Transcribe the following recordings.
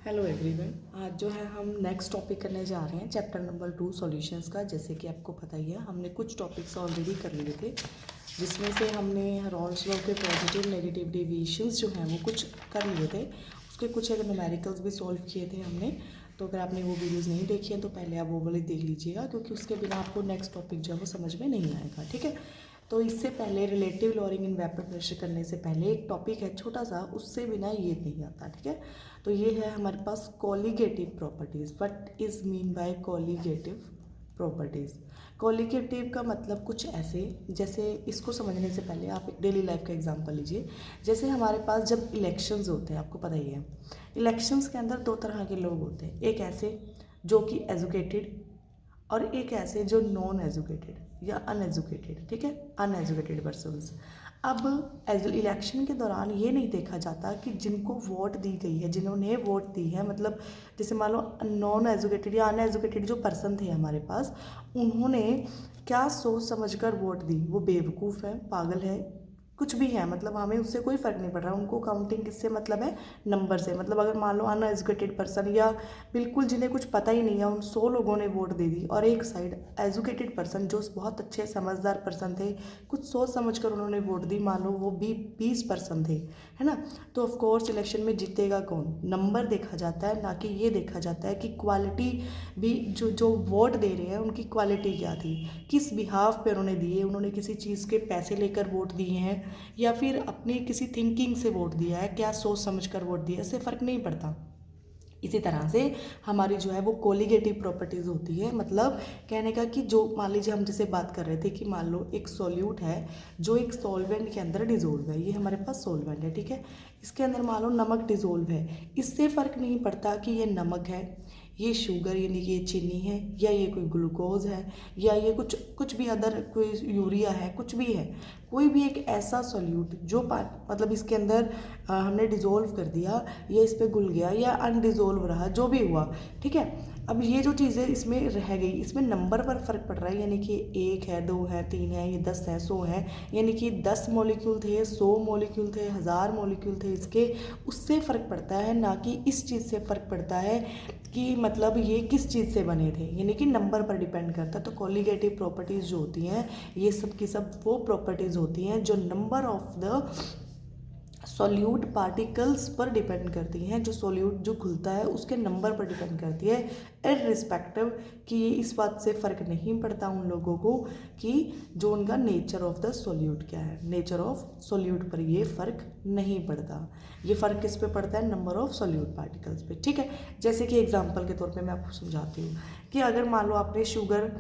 Hello everyone. आज जो है हम नेक्स्ट टॉपिक करने जा रहे हैं चैप्टर नंबर 2 सॉल्यूशंस का। जैसे कि आपको पता ही है हमने कुछ टॉपिक्स ऑलरेडी कर लिए थे, जिसमें से हमने रॉल्स लॉ के पॉजिटिव नेगेटिव डेविएशंस जो हैं वो कुछ कर लिए थे। उसके कुछ अगर न्यूमेरिकल्स भी सॉल्व किए थे हमने। तो अगर आपने वो वीडियोज़ नहीं देखी हैं तो पहले आप वो वाली देख लीजिएगा, क्योंकि उसके बिना आपको नेक्स्ट टॉपिक जो है वो समझ में नहीं आएगा। ठीक है, तो इससे पहले relative lowering in vapour pressure करने से पहले एक टॉपिक है छोटा सा, उससे बिना ये नहीं आता। ठीक है, तो ये है हमारे पास colligative properties. What is mean by colligative properties? Colligative का मतलब कुछ ऐसे, जैसे इसको समझने से पहले आप एक डेली लाइफ का एग्जांपल लीजिए। जैसे हमारे पास जब इलेक्शंस होते हैं, आपको पता ही है इलेक्शंस के अंदर दो तरह के लोग होते हैं। एक ऐसे जो कि एजुकेटेड और एक ऐसे जो नॉन एजुकेटेड या अनएजुकेटेड। ठीक है, अनएजुकेटेड पर्सन्स। अब इलेक्शन के दौरान ये नहीं देखा जाता कि जिनको वोट दी गई है, जिन्होंने वोट दी है, मतलब जैसे मान लो नॉन एजुकेटेड या अनएजुकेटेड जो पर्सन थे हमारे पास, उन्होंने क्या सोच समझकर वोट दी। वो बेवकूफ़ है, पागल है, कुछ भी है, मतलब हमें उससे कोई फ़र्क नहीं पड़ रहा। उनको काउंटिंग किससे मतलब है? नंबर से। मतलब अगर मान लो अनएजुकेटेड पर्सन या बिल्कुल जिन्हें कुछ पता ही नहीं है, उन 100 लोगों ने वोट दे दी, और एक साइड एजुकेटेड पर्सन जो बहुत अच्छे समझदार पर्सन थे, कुछ सोच समझ कर उन्होंने वोट दी, मान लो वो भी 20 पर्सन थे, है ना। तो ऑफकोर्स इलेक्शन में जीतेगा कौन? नंबर देखा जाता है, ना कि ये देखा जाता है कि क्वालिटी भी, जो जो वोट दे रहे हैं उनकी क्वालिटी क्या थी, किस बिहाफ पे उन्होंने दिए, उन्होंने किसी चीज़ के पैसे लेकर वोट दिए हैं या फिर अपनी किसी थिंकिंग से वोट दिया है, क्या सोच समझ कर वोट दिया, इससे फ़र्क नहीं पड़ता। इसी तरह से हमारी जो है वो कोलिगेटिव प्रॉपर्टीज़ होती है। मतलब कहने का कि जो मान लीजिए हम जैसे बात कर रहे थे कि मान लो एक सॉल्यूट है जो एक सॉल्वेंट के अंदर डिजोल्व है, ये हमारे पास सॉल्वेंट है। ठीक है, इसके अंदर मान लो नमक डिजोल्व है, इससे फ़र्क नहीं पड़ता कि ये नमक है, ये शुगर यानी कि ये चीनी है, या ये कोई ग्लूकोज है, या ये कुछ कुछ भी अदर कोई यूरिया है, कुछ भी है, कोई भी एक ऐसा सॉल्यूट जो मतलब इसके अंदर हमने डिज़ोल्व कर दिया, या इस पर घुल गया या अनडिज़ोल्व रहा, जो भी हुआ। ठीक है, अब ये जो चीज़ें इसमें रह गई, इसमें नंबर पर फ़र्क पड़ रहा है, यानी कि 1 है, 2 है, 3 है, ये 10 है, 100 है, यानी कि 10 मॉलिक्यूल थे, 100 मॉलिक्यूल थे, 1000 मॉलिक्यूल थे इसके, उससे फ़र्क पड़ता है, ना कि इस चीज़ से फ़र्क पड़ता है कि मतलब ये किस चीज़ से बने थे, यानी कि नंबर पर डिपेंड करता है। तो कोलिगेटिव प्रॉपर्टीज़ जो होती हैं, ये सब की सब वो प्रॉपर्टीज़ होती हैं जो number of the solute particles पर डिपेंड करती हैं, जो सॉल्यूट जो घुलता है उसके नंबर पर डिपेंड करती है, इररिस्पेक्टिव कि ये इस बात से फ़र्क नहीं पड़ता उन लोगों को कि जो उनका नेचर ऑफ द सॉल्यूट क्या है। नेचर ऑफ सॉल्यूट पर ये फ़र्क नहीं पड़ता, ये फ़र्क किस पे पड़ता है? नंबर ऑफ सॉल्यूट पार्टिकल्स पे। ठीक है, जैसे कि एग्जांपल के तौर पे मैं आपको समझाती हूँ कि अगर मान लो आपने शुगर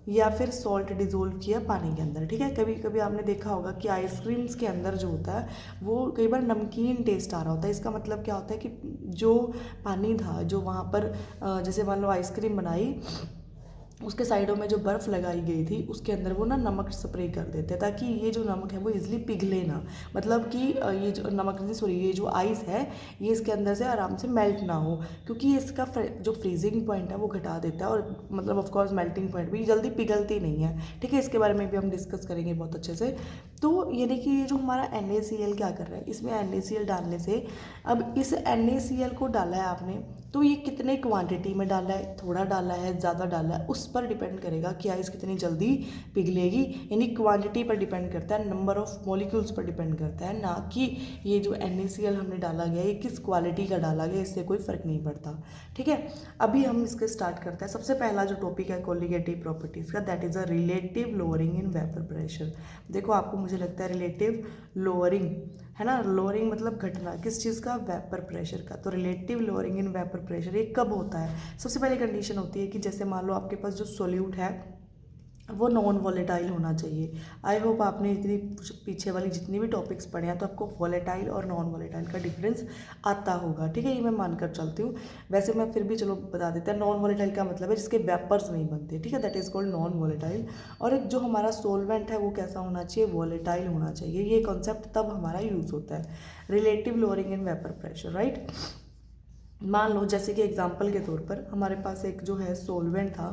या फिर सॉल्ट डिज़ोल्व किया पानी के अंदर। ठीक है, कभी कभी आपने देखा होगा कि आइसक्रीम्स के अंदर जो होता है वो कई बार नमकीन टेस्ट आ रहा होता है। इसका मतलब क्या होता है कि जो पानी था, जो वहाँ पर जैसे मान लो आइसक्रीम बनाई, उसके साइडों में जो बर्फ़ लगाई गई थी उसके अंदर वो ना नमक स्प्रे कर देते हैं, ताकि ये जो नमक है वो इजीली पिघले ना। मतलब कि ये जो नमक नहीं, सॉरी, ये जो आइस है ये इसके अंदर से आराम से मेल्ट ना हो, क्योंकि इसका जो फ्रीजिंग पॉइंट है वो घटा देता है, और मतलब ऑफ कोर्स मेल्टिंग पॉइंट भी जल्दी पिघलती नहीं है। ठीक है, इसके बारे में भी हम डिस्कस करेंगे बहुत अच्छे से। तो यानी कि ये जो हमारा NaCl क्या कर रहा है, इसमें NaCl डालने से, अब इस NaCl को डाला है आपने, तो ये कितने क्वांटिटी में डाला है, थोड़ा डाला है, ज़्यादा डाला है, उस पर डिपेंड करेगा कि आइस कितनी जल्दी पिघलेगी। यानी क्वांटिटी पर डिपेंड करता है, नंबर ऑफ मॉलिक्यूल्स पर डिपेंड करता है, ना कि ये जो NaCl हमने डाला गया ये किस क्वालिटी का डाला गया, इससे कोई फ़र्क नहीं पड़ता। ठीक है, अभी हम इसके स्टार्ट करते हैं। सबसे पहला जो टॉपिक है कोलिगेटिव प्रॉपर्टीज़ का, that is a relative lowering in vapour pressure. देखो आपको मुझे लगता है रिलेटिव लोअरिंग है ना, लोअरिंग मतलब घटना किस चीज़ का? वेपर प्रेशर का। तो relative lowering in vapour pressure ये कब होता है? सबसे पहले कंडीशन होती है कि जैसे मान लो आपके पास जो सॉल्यूट है वो नॉन वॉलेटाइल होना चाहिए। आई होप आपने इतनी पीछे वाली जितनी भी टॉपिक्स पढ़े हैं तो आपको वॉलेटाइल और नॉन वॉलेटाइल का डिफरेंस आता होगा। ठीक है, ये मैं मानकर चलती हूँ। वैसे मैं फिर भी चलो बता देते हैं। नॉन वॉलेटाइल का मतलब है जिसके वेपर्स नहीं बनते। ठीक है, that is called non volatile. और एक जो हमारा सोलवेंट है वो कैसा होना चाहिए? वॉलेटाइल होना चाहिए। ये कॉन्सेप्ट तब हमारा यूज़ होता है, relative lowering in vapour pressure, right. मान लो जैसे कि एग्जाम्पल के तौर पर हमारे पास एक जो है सोलवेंट था,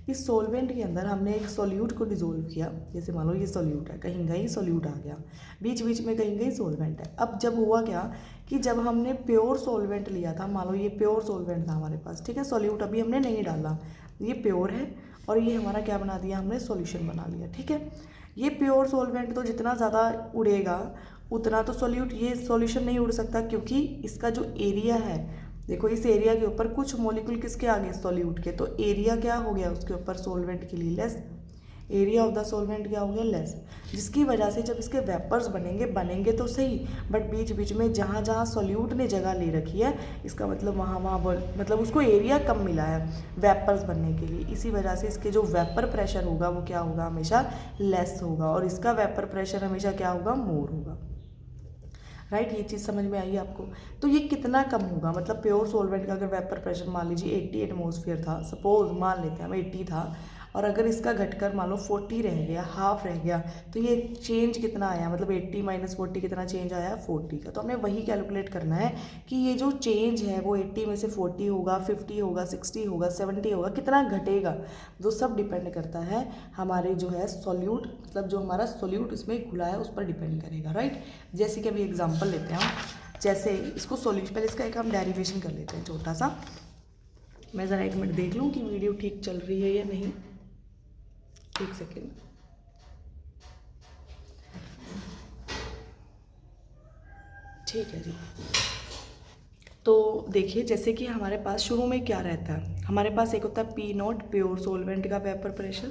इस सॉल्वेंट के अंदर हमने एक सॉल्यूट को डिसोल्व किया, जैसे मान लो ये सॉल्यूट है, कहीं कहीं सॉल्यूट आ गया, बीच बीच में कहीं कहीं सॉल्वेंट है। अब जब हुआ क्या कि जब हमने प्योर सॉल्वेंट लिया था, मान लो ये प्योर सॉल्वेंट था हमारे पास, ठीक है, सॉल्यूट अभी हमने नहीं डाला, ये प्योर है और ये हमारा क्या बना दिया हमने, सॉल्यूशन बना लिया, ठीक है। ये प्योर सॉल्वेंट तो जितना ज़्यादा उड़ेगा उतना तो सॉल्यूट, ये सॉल्यूशन नहीं उड़ सकता, क्योंकि इसका जो एरिया है, देखो इस एरिया के ऊपर कुछ मॉलिक्यूल किसके आ गए, सॉल्यूट के, तो एरिया क्या हो गया उसके ऊपर सॉल्वेंट के लिए, less, area of the solvent क्या हो गया, लेस, जिसकी वजह से जब इसके वेपर्स बनेंगे तो सही, बट बीच बीच में जहाँ जहाँ सॉल्यूट ने जगह ले रखी है, इसका मतलब वहाँ मतलब उसको एरिया कम मिला है वेपर्स बनने के लिए, इसी वजह से इसके जो वेपर प्रेशर होगा वो क्या होगा, हमेशा लेस होगा, और इसका वेपर प्रेशर हमेशा क्या होगा, मोर होगा, राइट। ये चीज़ समझ में आई आपको। तो ये कितना कम होगा, मतलब प्योर सॉल्वेंट का अगर वेपर प्रेशर मान लीजिए 80 एटमॉस्फेयर था, सपोज मान लेते हैं हम 80 था, और अगर इसका घटकर मान लो 40 रह गया, हाफ रह गया, तो ये चेंज कितना आया, मतलब 80 माइनस 40 कितना चेंज आया, 40 का। तो हमने वही कैलकुलेट करना है कि ये जो चेंज है वो 80 में से 40 होगा, 50 होगा, 60 होगा, 70 होगा, कितना घटेगा, वो सब डिपेंड करता है हमारे जो है सॉल्यूट, मतलब जो हमारा सॉल्यूट इसमें घुला है उस पर डिपेंड करेगा, राइट। जैसे कि अभी एग्जाम्पल लेते हैं हम, जैसे इसको सॉल्यूशन, पहले इसका एक हम डेरिवेशन कर लेते हैं छोटा सा। मैं ज़रा 1 मिनट देख लूँ कि वीडियो ठीक चल रही है या नहीं, 1 सेकेंड। ठीक है जी। तो देखिए जैसे कि हमारे पास शुरू में क्या रहता है, हमारे पास एक होता है पी नॉट, प्योर सोलवेंट का vapour pressure,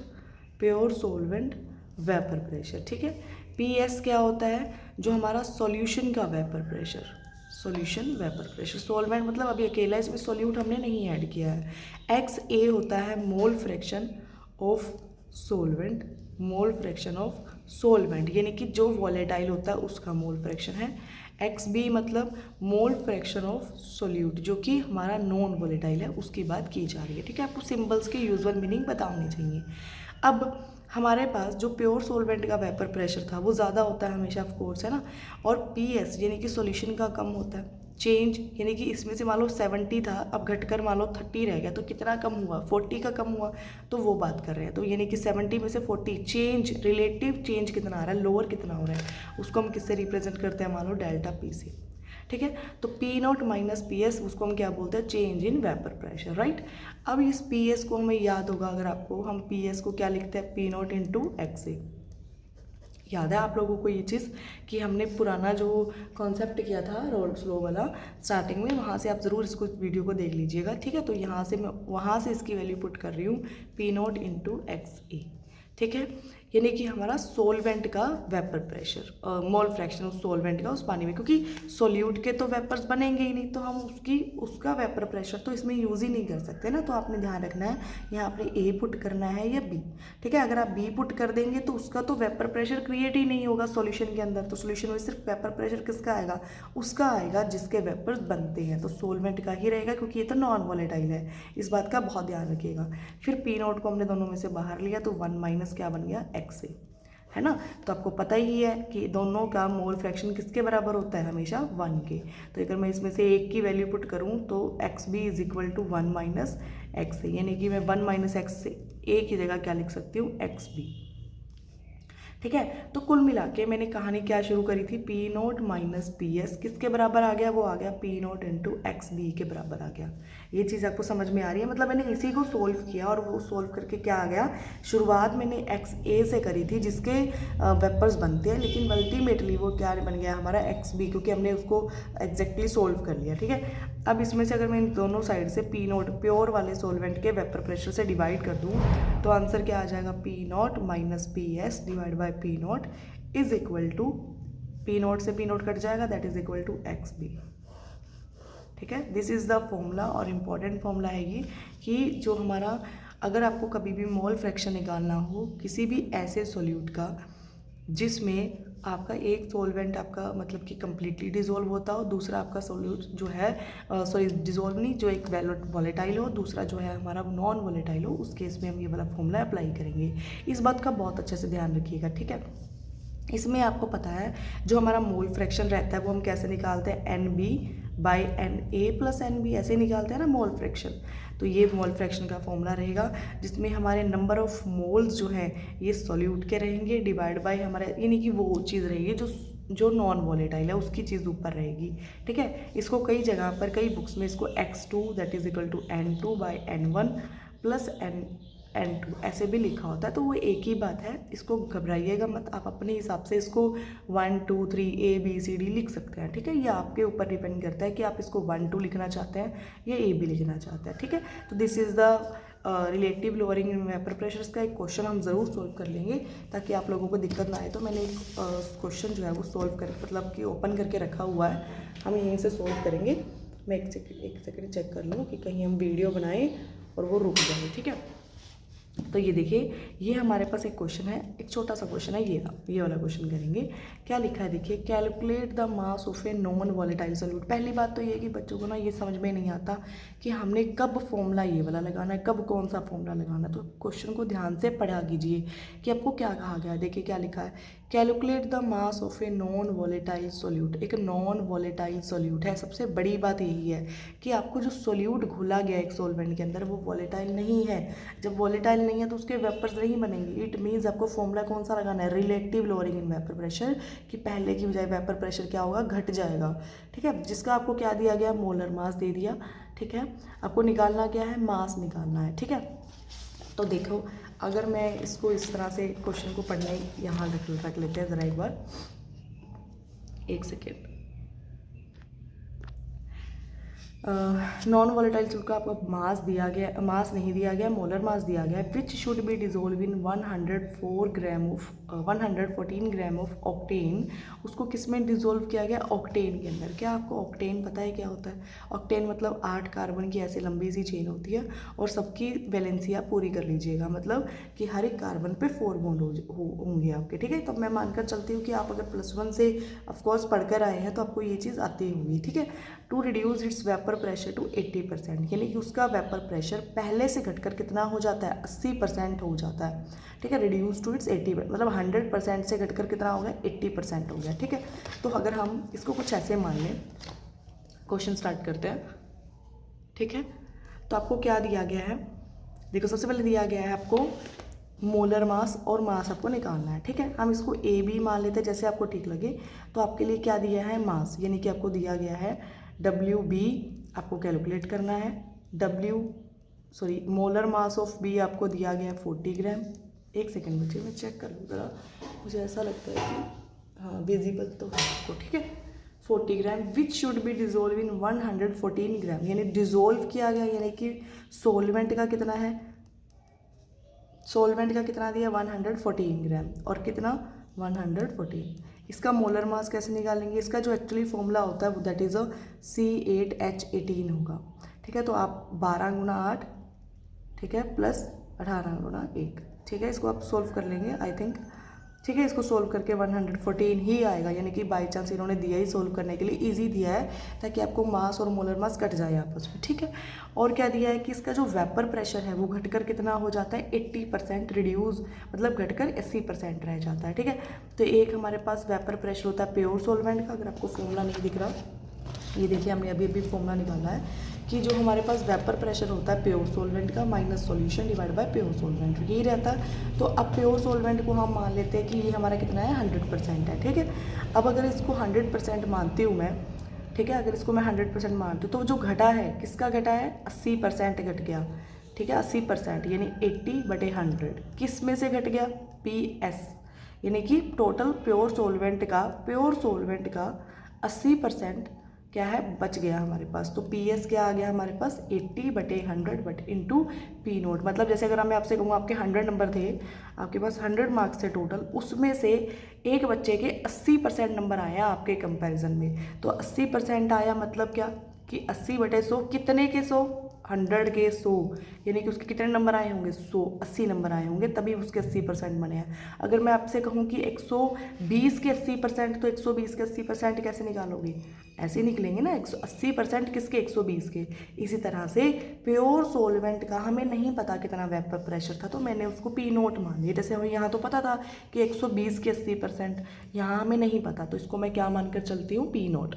pure solvent vapour pressure, ठीक है। पी एस क्या होता है, जो हमारा सॉल्यूशन का vapour pressure, solution vapour pressure, solvent मतलब अभी अकेला इसमें सॉल्यूट हमने नहीं ऐड किया है। एक्स ए होता है mole fraction of solvent, mole fraction of solvent, यानी कि जो वॉलेटाइल होता है उसका मोल फ्रैक्शन है। एक्स बी मतलब मोल फ्रैक्शन ऑफ सोल्यूट, जो कि हमारा नॉन वॉलेटाइल है, उसकी बात की जा रही है, ठीक है। आपको सिंबल्स के यूजुअल मीनिंग पता होनी चाहिए। अब हमारे पास जो प्योर सोलवेंट का वेपर प्रेशर था वो ज़्यादा होता है हमेशा, ऑफ कोर्स, है ना, और पी एस यानी कि सॉल्यूशन का कम होता है। चेंज यानी कि इसमें से मान लो 70 था, अब घटकर मान लो 30 रह गया, तो कितना कम हुआ, 40 का कम हुआ, तो वो बात कर रहे हैं। तो यानी कि 70 में से 40 चेंज, रिलेटिव चेंज कितना आ रहा है, लोअर कितना हो रहा है, उसको हम किससे रिप्रेजेंट करते हैं, मान लो डेल्टा पी से, ठीक है। तो P naught minus P S, उसको हम क्या बोलते हैं, change in vapour pressure, right. अब इस पी एस को हमें याद होगा, अगर आपको, हम पी एस को क्या लिखते हैं, पी नॉट इंटू एक्स ए। याद है आप लोगों को ये चीज़ कि हमने पुराना जो कॉन्सेप्ट किया था रोल्स लॉ वाला स्टार्टिंग में, वहाँ से आप ज़रूर इसको वीडियो को देख लीजिएगा, ठीक है। तो यहाँ से मैं वहाँ से इसकी वैल्यू पुट कर रही हूँ पी नॉट इंटू एक्स ए, ठीक है। यानी कि हमारा सोलवेंट का वेपर प्रेशर, मोल फ्रैक्शन उस सोलवेंट का उस पानी में, क्योंकि सोल्यूट के तो वेपर्स बनेंगे ही नहीं, तो हम उसका वेपर प्रेशर तो इसमें यूज़ ही नहीं कर सकते ना। तो आपने ध्यान रखना है यहाँ आपने ए पुट करना है या बी, ठीक है। अगर आप बी पुट कर देंगे तो उसका तो वेपर प्रेशर क्रिएट ही नहीं होगा सॉल्यूशन के अंदर, तो सॉल्यूशन में सिर्फ वेपर प्रेशर किसका आएगा, उसका आएगा जिसके वेपर्स बनते हैं, तो सोलवेंट का ही रहेगा, क्योंकि ये तो नॉन वॉलेटाइल है, इस बात का बहुत ध्यान रखिएगा। फिर पी नॉट को हमने दोनों में से बाहर लिया, तो 1 माइनस क्या बन गया, एक्स से, है ना। तो आपको पता ही है कि दोनों का मोल फ्रैक्शन किसके बराबर होता है, हमेशा 1 के। तो अगर मैं इसमें से एक की वैल्यू पुट करूं तो X B is equal to 1 minus X A, यानी कि मैं 1 माइनस एक्स से ए की जगह क्या लिख सकती हूँ, एक्स बी, ठीक है। तो कुल मिला के मैंने कहानी क्या शुरू करी थी, P naught minus P S किसके बराबर आ गया, वो आ गया P naught into X B के बराबर आ गया। ये चीज़ आपको समझ में आ रही है, मतलब मैंने इसी को सोल्व किया और वो सोल्व करके क्या आ गया, शुरुआत मैंने एक्स ए से करी थी जिसके वेपर्स बनते हैं, लेकिन अल्टीमेटली वो क्या बन गया हमारा एक्स बी, क्योंकि हमने उसको एग्जैक्टली सोल्व कर लिया, ठीक है। अब इसमें से अगर मैं इन दोनों साइड से पी नॉट प्योर वाले सोलवेंट के वेपर प्रेशर से डिवाइड कर दूँ तो आंसर क्या आ जाएगा, P naught minus P S divide by P naught is equal to, P naught से पी नॉट कट जाएगा, that is equal to X B, ठीक है। दिस इज़ द फॉर्मूला, और इम्पॉर्टेंट फॉर्मूला है ये कि जो हमारा, अगर आपको कभी भी मोल फ्रैक्शन निकालना हो किसी भी ऐसे सॉल्यूट का जिसमें आपका एक सॉल्वेंट आपका मतलब कि कम्प्लीटली डिजोल्व होता हो, दूसरा आपका सॉल्यूट जो है सॉरी डिजोल्व नहीं, जो एक वॉलेटाइल हो, दूसरा जो है हमारा नॉन वॉलेटाइल हो, उस केस में हम ये वाला फॉर्मूला अप्लाई करेंगे। इस बात का बहुत अच्छे से ध्यान रखिएगा, ठीक है। इसमें आपको पता है जो हमारा मोल फ्रैक्शन रहता है वो हम कैसे निकालते हैं, N B by N A plus N B, ऐसे निकालते हैं ना मोल फ्रैक्शन। तो ये मोल फ्रैक्शन का फॉर्मूला रहेगा जिसमें हमारे नंबर ऑफ मोल्स जो हैं ये सॉल्यूट के रहेंगे डिवाइड बाय हमारे, यानी कि वो चीज़ रहेगी जो नॉन वॉलेटाइल है उसकी चीज़ ऊपर रहेगी। ठीक है, इसको कई जगह पर कई बुक्स में इसको x2 that is equal to n2 by n1 plus n2 ऐसे भी लिखा होता है। तो वो एक ही बात है, इसको घबराइएगा मत, आप अपने हिसाब से इसको 1 2 3 A B C D लिख सकते हैं। ठीक है, ये आपके ऊपर डिपेंड करता है कि आप इसको 1 2 लिखना चाहते हैं या A B लिखना चाहते हैं। ठीक है, तो this is the relative lowering in vapour pressures का एक क्वेश्चन हम ज़रूर सोल्व कर लेंगे ताकि आप लोगों को दिक्कत ना आए। तो मैंने एक क्वेश्चन जो है वो सोल्व कर मतलब कि ओपन करके रखा हुआ है, हम यहीं से सोल्व करेंगे। मैं एक सेकंड चेक कर लूँ कि कहीं हम वीडियो बनाएं और वो रुक जाए। ठीक है, तो ये देखिए, ये हमारे पास एक क्वेश्चन है, एक छोटा सा क्वेश्चन है, ये वाला क्वेश्चन करेंगे। क्या लिखा है देखिए, calculate the mass of a non volatile solute. पहली बात तो ये कि बच्चों को ना ये समझ में नहीं आता कि हमने कब फॉर्मूला ये वाला लगाना है, कब कौन सा फॉर्मूला लगाना है। तो क्वेश्चन को ध्यान से पढ़ा कीजिए कि आपको क्या कहा गया है। देखिए क्या लिखा है, calculate the mass of a non volatile solute. एक नॉन वॉलेटाइल सॉल्यूट है, सबसे बड़ी बात यही है कि आपको जो सॉल्यूट घुला गया एक सॉल्वेंट के अंदर वो वॉलेटाइल नहीं है। जब वॉलेटाइल नहीं है तो उसके वेपर्स नहीं बनेंगे। इट मीन्स आपको फॉर्मूला कौन सा लगाना है, relative lowering in vapour pressure, कि पहले की बजाय वेपर प्रेशर क्या होगा, घट जाएगा। ठीक है, जिसका आपको क्या दिया गया, मोलर मास दे दिया। ठीक है, आपको निकालना क्या है, मास निकालना है। ठीक है, तो देखो अगर मैं इसको इस तरह से क्वेश्चन को पढ़ने यहाँ रख लेते हैं ज़रा एक बार, एक सेकेंड। नॉन वॉलेटाइल सॉल्यूट का आपको मास दिया गया, मास नहीं दिया गया, मोलर मास दिया गया है, विच should be dissolve in 114 gram of octane. उसको किस में डिजोल्व किया गया, ऑक्टेन के अंदर। क्या आपको ऑक्टेन पता है क्या होता है? ऑक्टेन मतलब 8 कार्बन की ऐसी लंबी सी चेन होती है और सबकी वैलेंसी आप पूरी कर लीजिएगा, मतलब कि हर एक कार्बन पे 4 बॉन्ड होंगे आपके। ठीक है, तो मैं मानकर चलती हूँ कि आप अगर +1 से ऑफकोर्स पढ़कर आए हैं तो आपको ये चीज़ आती होगी। ठीक है, to reduce its vapour pressure to 80%, यानी कि उसका वेपर प्रेशर पहले से घटकर कितना हो जाता है, 80% हो जाता है। ठीक है, रिड्यूस टू इट्स 80, मतलब 100% से घटकर कितना हो गया, 80% हो गया। ठीक है, तो अगर हम इसको कुछ ऐसे मान लें, क्वेश्चन स्टार्ट करते हैं। ठीक है, तो आपको क्या दिया गया है, देखो सबसे पहले दिया गया है आपको मोलर मास और मास आपको निकालना है। ठीक है, हम इसको ए बी मान लेते हैं जैसे आपको ठीक लगे। तो आपके लिए क्या दिया है, मास, यानी कि आपको दिया गया है WB, आपको कैलकुलेट करना है। मोलर मास ऑफ B आपको दिया गया है 40 ग्राम। एक सेकेंड बच्चे मैं चेक कर लूँ ज़रा, मुझे ऐसा लगता है कि हाँ विजिबल तो है आपको। ठीक है, 40 gram, which should be dissolve in 114 gram, यानी डिजोल्व किया गया, यानी कि सोलवेंट का कितना है, सोलवेंट का कितना दिया, 114 ग्राम, और कितना 114। इसका मोलर मास कैसे निकालेंगे, इसका जो एक्चुअली फॉर्मूला होता है दैट इज़ C8H18 होगा। ठीक है, तो आप 12 गुना 8, ठीक है, प्लस 18 गुना 1। ठीक है, इसको आप सोल्व कर लेंगे आई थिंक। ठीक है, इसको सोल्व करके 114 ही आएगा, यानी कि बाई चांस इन्होंने दिया ही सोल्व करने के लिए, इजी दिया है ताकि आपको मास और मोलर मास कट जाए आपस में। ठीक है, और क्या दिया है कि इसका जो वेपर प्रेशर है वो घटकर कितना हो जाता है, 80% रिड्यूस, मतलब घटकर 80% रह जाता है। ठीक है, तो एक हमारे पास वेपर प्रेशर होता है प्योर सोलवेंट का। अगर आपको फॉर्मूला नहीं दिख रहा, ये देखिए हमने अभी फॉर्मूला निकाला है कि जो हमारे पास वेपर प्रेशर होता है प्योर सोलवेंट का minus solution divide by pure solvent, यही रहता है। तो अब प्योर सोलवेंट को हम मान लेते हैं कि ये हमारा कितना है, 100% है। ठीक है, अब अगर इसको 100% मानती हूँ मैं, ठीक है, अगर इसको मैं 100% मानती हूँ तो जो घटा है, किसका घटा है, 80% घट गया। ठीक है, 80% यानी 80/100 किस में से घट गया, PS, यानी कि टोटल प्योर सोलवेंट का 80% क्या है, बच गया हमारे पास। तो PS क्या आ गया हमारे पास, 80/100 इंटू P0। मतलब जैसे अगर मैं आपसे कहूँ आपके 100 नंबर थे, आपके पास 100 मार्क्स थे टोटल, उसमें से एक बच्चे के 80% नंबर आया आपके कंपैरिजन में। तो 80% आया मतलब क्या कि 80/100 कितने के 100, 100 के 100, यानी कि उसके कितने नंबर आए होंगे, 100, 80 नंबर आए होंगे, तभी उसके 80% बने हैं। अगर मैं आपसे कहूँ कि 120 के 80%, तो 120 के 80% कैसे निकालोगे, ऐसे निकलेंगे ना, 80% किसके, 120 के। इसी तरह से प्योर सोलवेंट का हमें नहीं पता कितना वेपर प्रेशर था, तो मैंने उसको P0 मान लिया। जैसे हमें यहाँ तो पता था कि 120 के 80%, यहाँ हमें नहीं पता, तो इसको मैं क्या मानकर चलती हूँ, P0।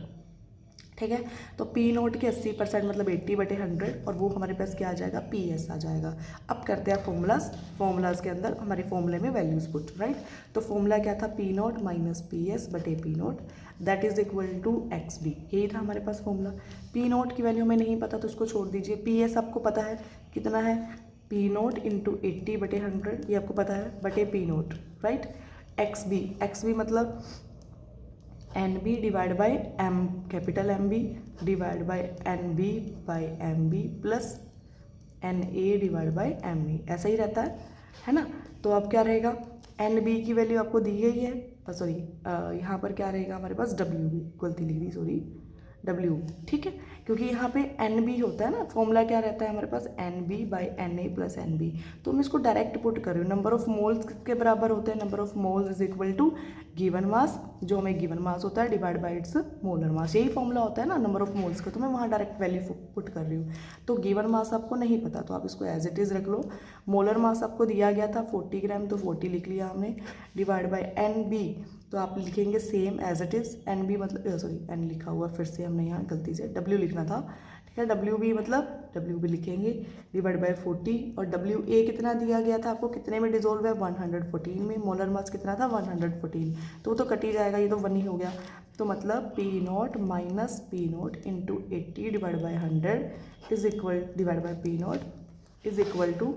ठीक है। तो पी नोट के 80% मतलब 80/100 और वो हमारे पास क्या आ जाएगा, पी एस आ जाएगा। अब करते हैं फॉर्मूलाज के अंदर हमारे फॉर्मूले में वैल्यूज पुट, राइट। तो फॉर्मूला क्या था, P nought minus P S बटे P nought that is equal to X B, यही था हमारे पास फॉर्मूला। पी नोट की वैल्यू हमें नहीं पता तो उसको छोड़ दीजिए। पी एस आपको पता है कितना है, पी नोट इंटू 80/100 ये आपको पता है, बटे P nought, right. X B मतलब N B divide by M capital M B divide by N B by M B plus N A divide by M A, ऐसा ही रहता है ना। तो अब क्या रहेगा, एन बी की वैल्यू आपको दी गई है, सॉरी यहाँ पर क्या रहेगा हमारे पास, डब्ल्यू बी, गलती लिख दी, सॉरी डब्ल्यू, ठीक है। क्योंकि यहाँ पे एन बी होता है ना, फॉर्मूला क्या रहता है हमारे पास, N B by N A plus N B. तो मैं इसको डायरेक्ट पुट कर रही हूँ, नंबर ऑफ मोल्स किसके बराबर होते हैं, number of moles is equal to given mass, जो हमें गिवन मास होता है divide by its molar mass, यही फॉर्मूला होता है ना नंबर ऑफ मोल्स का। तो मैं वहाँ डायरेक्ट वैल्यू पुट कर रही हूँ। तो गिवन मास आपको नहीं पता तो आप इसको एज इट इज़ रख लो। मोलर मास आपको दिया गया था 40 ग्राम, तो 40 लिख लिया हमने, डिवाइड बाई एन बी, तो आप लिखेंगे same as it is, N B मतलब सॉरी एन लिखा हुआ फिर से हमने यहाँ गलती से डब्ल्यू लिखना था, ठीक है। डब्ल्यू बी मतलब डब्ल्यू बी लिखेंगे डिवाइड बाई 40 और डब्ल्यू ए कितना दिया गया था आपको, कितने में डिजोल्व है, 114 में। मोलर मास कितना था, 114, तो वो तो कट ही जाएगा, ये तो 1 ही हो गया। तो मतलब P naught minus P naught into 80 divide by 100 is equal divide by P naught is equal to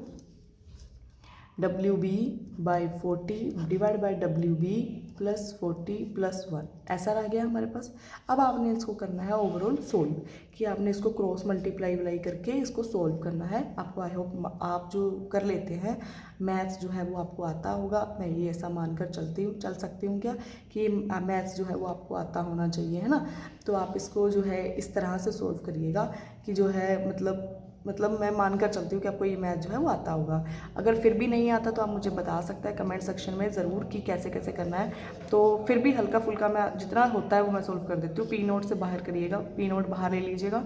W B by 40 divide by W B plus 40 plus 1, ऐसा रह गया हमारे पास। अब आपने इसको करना है ओवरऑल सोल्व, कि आपने इसको क्रॉस मल्टीप्लाई करके इसको सोल्व करना है। आपको आई होप आप जो कर लेते हैं मैथ्स जो है वो आपको आता होगा, मैं ये ऐसा मानकर चल सकती हूँ क्या कि मैथ्स जो है वो आपको आता होना चाहिए, है ना। तो आप इसको जो है इस तरह से सोल्व करिएगा कि जो है मतलब मैं मानकर चलती हूँ कि आपको ये मैथ जो है वो आता होगा। अगर फिर भी नहीं आता तो आप मुझे बता सकते हैं कमेंट सेक्शन में ज़रूर कि कैसे कैसे करना है। तो फिर भी हल्का फुल्का मैं जितना होता है वो मैं सोल्व कर देती हूँ। पी नोट से बाहर करिएगा, पी नोट बाहर ले लीजिएगा,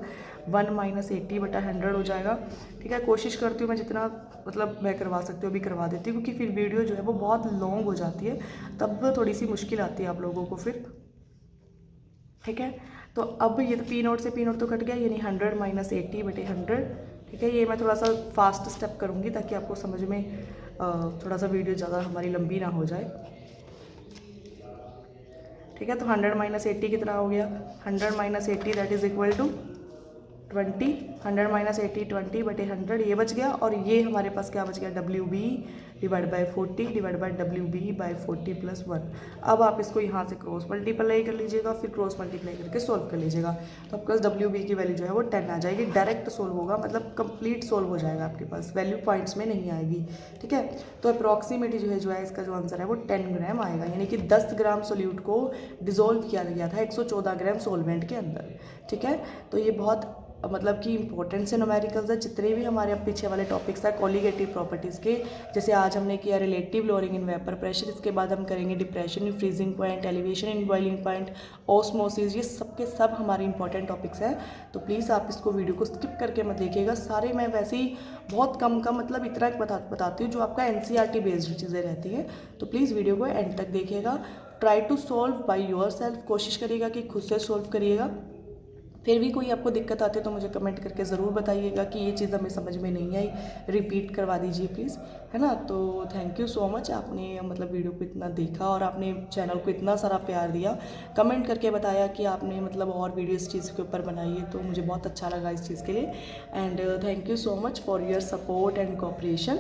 1 माइनस 80/100 हो जाएगा, ठीक है। कोशिश करती हूँ मैं जितना मतलब मैं करवा सकती हूँ अभी करवा देती हूँ, क्योंकि फिर वीडियो जो है वो बहुत लॉन्ग हो जाती है, तब थोड़ी सी मुश्किल आती है आप लोगों को फिर, ठीक है। तो अब ये तो पी नोट से पी नोट तो कट गया, यानी 100 माइनस 80/100, ठीक है। ये मैं थोड़ा सा फास्ट स्टेप करूँगी ताकि आपको समझ में थोड़ा सा वीडियो ज़्यादा हमारी लंबी ना हो जाए, ठीक है। तो 100 माइनस 80 कितना हो गया, 100 minus 80 that is equal to 20, 100 minus 80 20/100 ये बच गया, और ये हमारे पास क्या बच गया, W B divide by 40 divide by W B by 40 plus 1। अब आप इसको यहाँ से क्रॉस मल्टीप्लाई कर लीजिएगा, फिर क्रॉस मल्टीप्लाई करके सोल्व कर लीजिएगा, तो आपके पास डब्ल्यू बी की वैल्यू जो है वो 10 आ जाएगी। डायरेक्ट सोल्व होगा, मतलब कंप्लीट सोल्व हो जाएगा, आपके पास वैल्यू पॉइंट्स में नहीं आएगी, ठीक है। तो अप्रॉक्सीमेटली जो है इसका जो आंसर है वो 10 ग्राम आएगा, यानी कि 10 ग्राम सोल्यूट को डिजोल्व किया गया था 114 ग्राम सोलवेंट के अंदर, ठीक है। तो ये बहुत मतलब कि इंपॉर्टेंट से न्यूमेरिकल्स है, जितने भी हमारे अब पीछे वाले टॉपिक्स हैं कॉलिगेटिव प्रॉपर्टीज़ के, जैसे आज हमने किया relative lowering in vapour pressure, इसके बाद हम करेंगे depression in freezing point, elevation in boiling point, osmosis, ये सब के सब हमारे इंपॉर्टेंट टॉपिक्स हैं। तो प्लीज़ आप इसको वीडियो को स्किप करके मत देखिएगा, सारे मैं वैसे ही बहुत कम मतलब इतना बताती हूँ जो आपका NCERT बेस्ड चीज़ें रहती हैं। तो प्लीज़ वीडियो को एंड तक देखिएगा, try to solve by yourself, कोशिश करिएगा कि खुद से सोल्व करिएगा। फिर भी कोई आपको दिक्कत आती है तो मुझे कमेंट करके ज़रूर बताइएगा कि ये चीज़ हमें समझ में नहीं आई, रिपीट करवा दीजिए प्लीज़, है ना। तो थैंक यू सो मच, आपने मतलब वीडियो को इतना देखा और आपने चैनल को इतना सारा प्यार दिया, कमेंट करके बताया कि आपने मतलब और वीडियो इस चीज़ के ऊपर बनाई है, तो मुझे बहुत अच्छा लगा इस चीज़ के लिए। And thank you so much for your support and cooperation.